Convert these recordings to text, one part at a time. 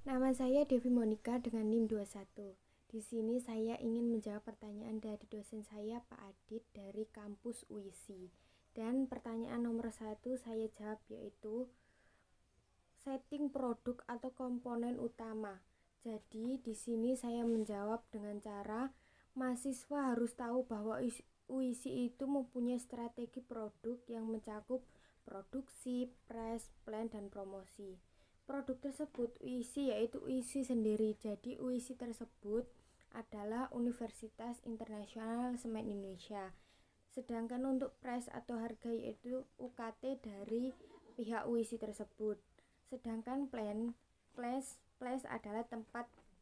Nama saya Devi Monica dengan NIM 21. Di sini saya ingin menjawab pertanyaan dari dosen saya Pak Adit dari kampus UISI. Dan pertanyaan nomor 1 saya jawab yaitu setting produk atau komponen utama. Jadi di sini saya menjawab dengan cara mahasiswa harus tahu bahwa UISI itu mempunyai strategi produk yang mencakup produksi, press, plan, dan promosi. Produk tersebut UISI yaitu UISI sendiri. Jadi UISI tersebut adalah Universitas Internasional Semen Indonesia. Sedangkan untuk price atau harga yaitu UKT dari pihak UISI tersebut. Sedangkan place adalah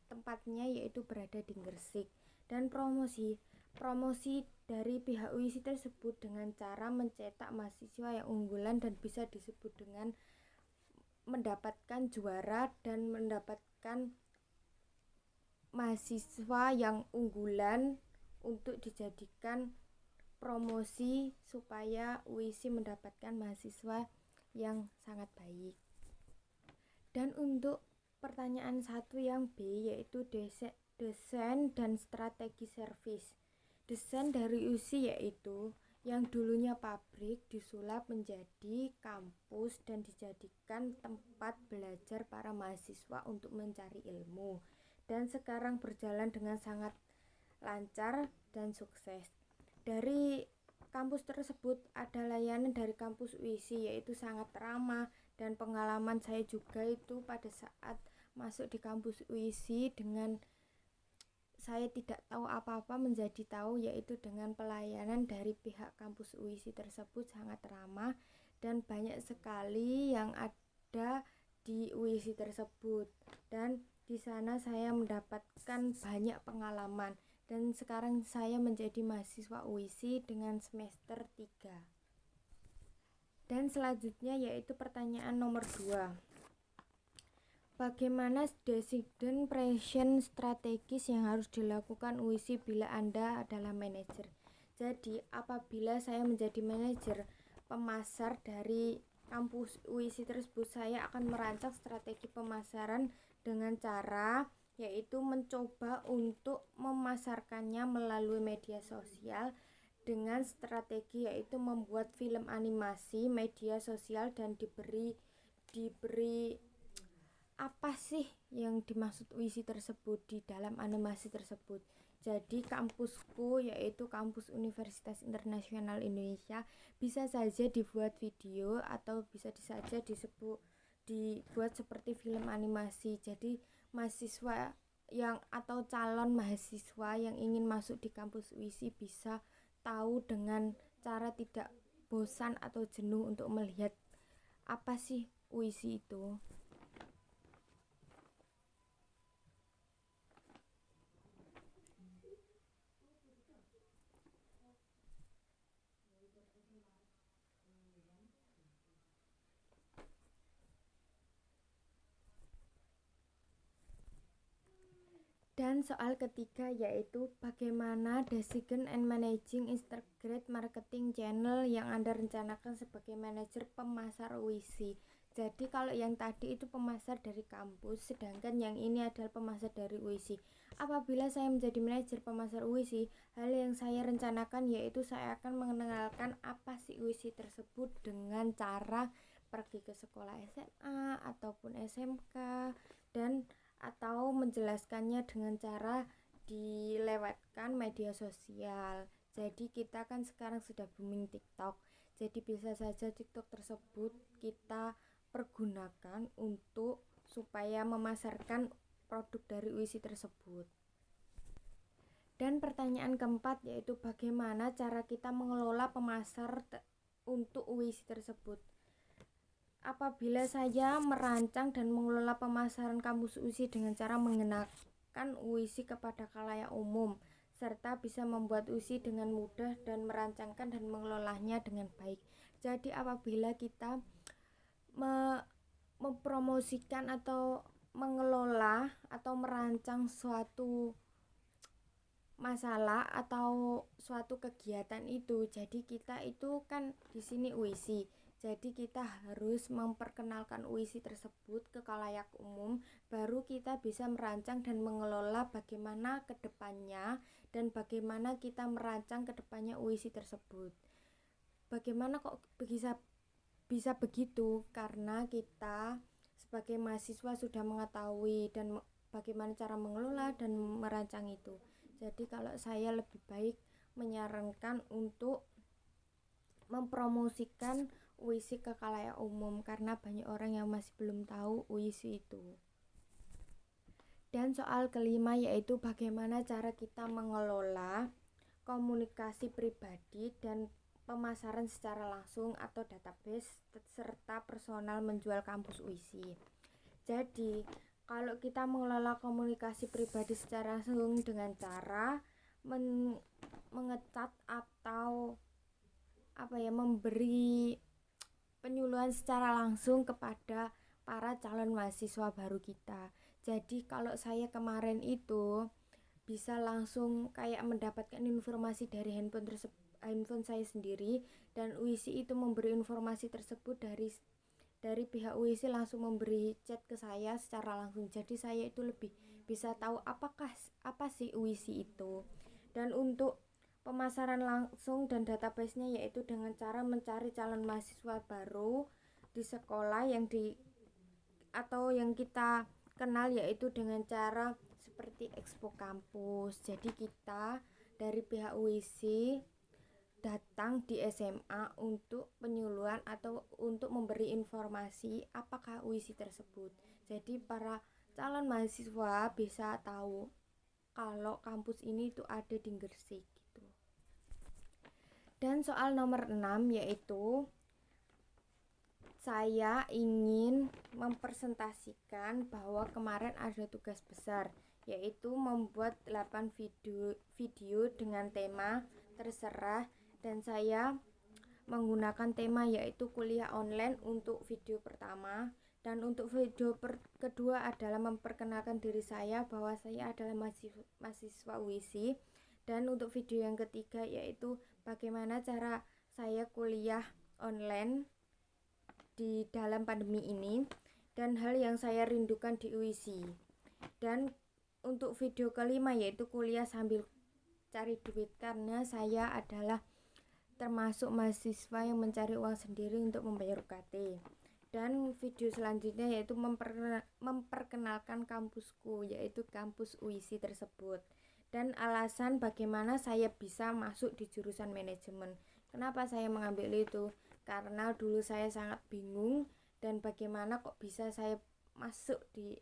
tempatnya yaitu berada di Gresik. Dan promosi dari pihak UISI tersebut dengan cara mencetak mahasiswa yang unggulan dan bisa disebut dengan mendapatkan juara dan mendapatkan mahasiswa yang unggulan untuk dijadikan promosi supaya UISI mendapatkan mahasiswa yang sangat baik. Dan untuk pertanyaan 1 yang B yaitu desain dan strategi servis. Desain dari UISI yaitu yang dulunya pabrik disulap menjadi kampus dan dijadikan tempat belajar para mahasiswa untuk mencari ilmu, dan sekarang berjalan dengan sangat lancar dan sukses. Dari kampus tersebut ada layanan dari kampus UISI yaitu sangat ramah, dan pengalaman saya juga itu pada saat masuk di kampus UISI dengan saya tidak tahu apa-apa menjadi tahu, yaitu dengan pelayanan dari pihak kampus UISI tersebut sangat ramah dan banyak sekali yang ada di UISI tersebut. Dan di sana saya mendapatkan banyak pengalaman dan sekarang saya menjadi mahasiswa UISI dengan semester 3. Dan selanjutnya yaitu pertanyaan nomor 2. Bagaimana design strategis yang harus dilakukan UISI bila Anda adalah manajer? Jadi, apabila saya menjadi manajer pemasar dari kampus UISI tersebut, saya akan merancang strategi pemasaran dengan cara yaitu mencoba untuk memasarkannya melalui media sosial dengan strategi yaitu membuat film animasi media sosial dan diberi apa sih yang dimaksud UISI tersebut di dalam animasi tersebut. Jadi kampusku yaitu kampus Universitas Internasional Indonesia bisa saja dibuat video atau bisa saja dibuat seperti film animasi. Jadi mahasiswa yang atau calon mahasiswa yang ingin masuk di kampus UISI bisa tahu dengan cara tidak bosan atau jenuh untuk melihat apa sih UISI itu. Dan soal ketiga yaitu bagaimana design and managing integrated marketing channel yang Anda rencanakan sebagai manajer pemasar UISI. Jadi kalau yang tadi itu pemasar dari kampus, sedangkan yang ini adalah pemasar dari UISI. Apabila saya menjadi manajer pemasar UISI, hal yang saya rencanakan yaitu saya akan mengenalkan apa sih UISI tersebut dengan cara pergi ke sekolah SMA ataupun SMK dan atau menjelaskannya dengan cara dilewatkan media sosial. Jadi kita kan sekarang sudah booming TikTok. Jadi bisa saja TikTok tersebut kita pergunakan untuk supaya memasarkan produk dari UISI tersebut. Dan pertanyaan keempat yaitu bagaimana cara kita mengelola pemasar untuk UISI tersebut. Apabila saya merancang dan mengelola pemasaran kampus UISI dengan cara mengenakan UISI kepada khalayak umum, serta bisa membuat UISI dengan mudah dan merancangkan dan mengelolanya dengan baik. Jadi apabila kita mempromosikan atau mengelola atau merancang suatu masalah atau suatu kegiatan itu, jadi kita itu kan di sini UISI. Jadi kita harus memperkenalkan UISI tersebut ke khalayak umum, baru kita bisa merancang dan mengelola bagaimana ke depannya dan bagaimana kita merancang ke depannya UISI tersebut. Bagaimana kok bisa begitu? Karena kita sebagai mahasiswa sudah mengetahui dan bagaimana cara mengelola dan merancang itu. Jadi kalau saya lebih baik menyarankan untuk mempromosikan UISI ke khalayak umum karena banyak orang yang masih belum tahu UISI itu. Dan soal kelima yaitu bagaimana cara kita mengelola komunikasi pribadi dan pemasaran secara langsung atau database serta personal menjual kampus UISI. Jadi kalau kita mengelola komunikasi pribadi secara langsung dengan cara mengecat atau memberi penyuluhan secara langsung kepada para calon mahasiswa baru kita. Jadi kalau saya kemarin itu bisa langsung kayak mendapatkan informasi dari handphone saya sendiri, dan UISI itu memberi informasi tersebut dari pihak UISI langsung memberi chat ke saya secara langsung. Jadi saya itu lebih bisa tahu apa sih UISI itu. Dan untuk pemasaran langsung dan database-nya yaitu dengan cara mencari calon mahasiswa baru di sekolah yang kita kenal, yaitu dengan cara seperti expo kampus. Jadi kita dari pihak UISI datang di SMA untuk penyuluhan atau untuk memberi informasi apakah UISI tersebut. Jadi para calon mahasiswa bisa tahu kalau kampus ini itu ada di Gresik gitu. Dan soal nomor 6 yaitu saya ingin mempresentasikan bahwa kemarin ada tugas besar, yaitu membuat 8 video dengan tema terserah, dan saya menggunakan tema yaitu kuliah online untuk video pertama. Dan untuk video kedua adalah memperkenalkan diri saya bahwa saya adalah mahasiswa UISI. Dan untuk video yang ketiga yaitu bagaimana cara saya kuliah online di dalam pandemi ini dan hal yang saya rindukan di UISI. Dan untuk video kelima yaitu kuliah sambil cari duit, karena saya adalah termasuk mahasiswa yang mencari uang sendiri untuk membayar UKT. Dan video selanjutnya yaitu memperkenalkan kampusku, yaitu kampus UISI tersebut, dan alasan bagaimana saya bisa masuk di jurusan manajemen. Kenapa saya mengambil itu? Karena dulu saya sangat bingung dan bagaimana kok bisa saya masuk di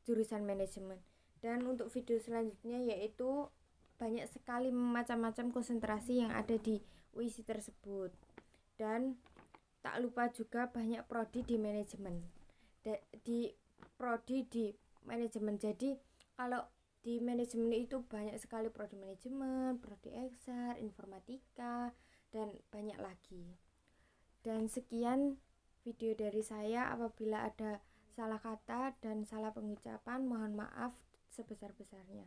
jurusan manajemen. Dan untuk video selanjutnya yaitu banyak sekali macam-macam konsentrasi yang ada di UISI tersebut. Dan tak lupa juga banyak prodi di manajemen. Di manajemen. Jadi kalau di manajemen itu banyak sekali prodi manajemen, prodi HR, informatika, dan banyak lagi. Dan sekian video dari saya. Apabila ada salah kata dan salah pengucapan, mohon maaf sebesar-besarnya.